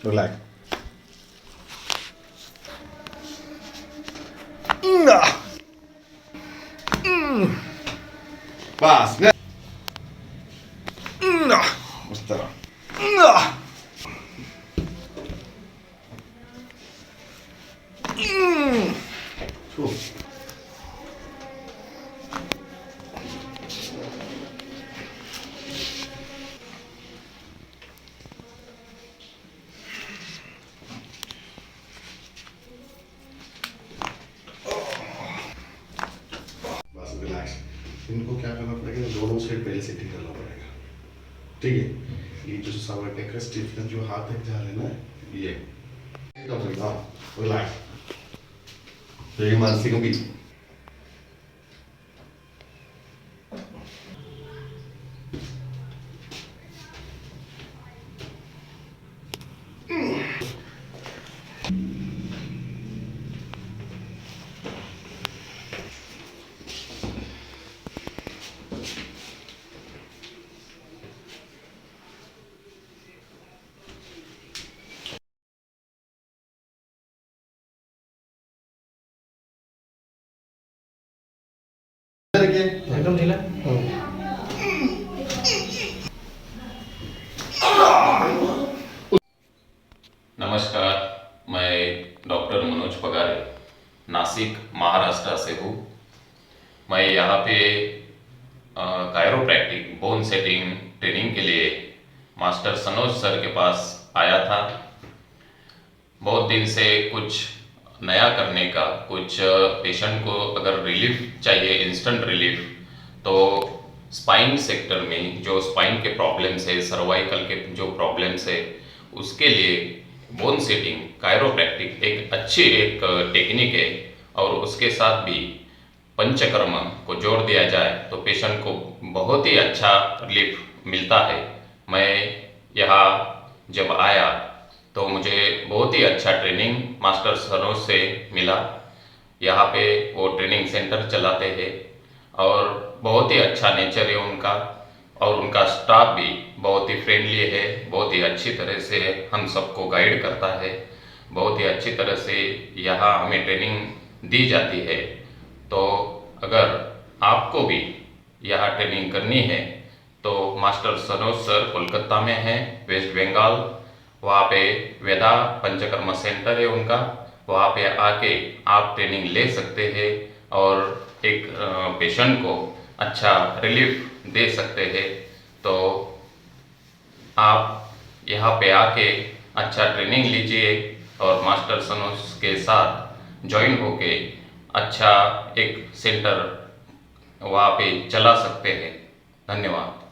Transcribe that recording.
Relax. बस उस तरह बस रिलैक्स। इनको क्या करना पड़ेगा, दोनों साइड पहले सेटिंग करना पड़ेगा। ठीक है, ये जो सामने टेक स्टिफनेस जो हाथ तक जा रहे ना, ये रिलैक्स। तो ये मानसिक भी एकदम ढीला। नमस्कार, मैं डॉक्टर मनोज पगारे नासिक महाराष्ट्र से हूँ। मैं यहाँ पे कायरोप्रैक्टिक बोन सेटिंग ट्रेनिंग के लिए मास्टर सनोज सर के पास आया था। बहुत दिन से कुछ नया करने का, कुछ पेशेंट को अगर रिलीफ चाहिए, इंस्टेंट रिलीफ, तो स्पाइन सेक्टर में जो स्पाइन के प्रॉब्लम्स है, सर्वाइकल के जो प्रॉब्लम्स है, उसके लिए बोन सेटिंग कायरोप्रैक्टिक एक अच्छी टेक्निक है। और उसके साथ भी पंचकर्म को जोड़ दिया जाए तो पेशेंट को बहुत ही अच्छा रिलीफ मिलता है। मैं यहाँ जब आया तो मुझे बहुत ही अच्छा ट्रेनिंग मास्टर सरोज से मिला। यहाँ पे वो ट्रेनिंग सेंटर चलाते हैं और बहुत ही अच्छा नेचर है उनका, और उनका स्टाफ भी बहुत ही फ्रेंडली है, बहुत ही अच्छी तरह से हम सबको गाइड करता है, बहुत ही अच्छी तरह से यहाँ हमें ट्रेनिंग दी जाती है। तो अगर आपको भी यहाँ ट्रेनिंग करनी है तो मास्टर सरोज सर कोलकाता में है, वेस्ट बंगाल। वहाँ पे वेदा पंचकर्मा सेंटर है उनका, वहाँ पे आके आप ट्रेनिंग ले सकते हैं और एक पेशेंट को अच्छा रिलीफ दे सकते हैं। तो आप यहाँ पे आके अच्छा ट्रेनिंग लीजिए और मास्टर सनोज के साथ ज्वाइन होके अच्छा एक सेंटर वहाँ पे चला सकते हैं। धन्यवाद।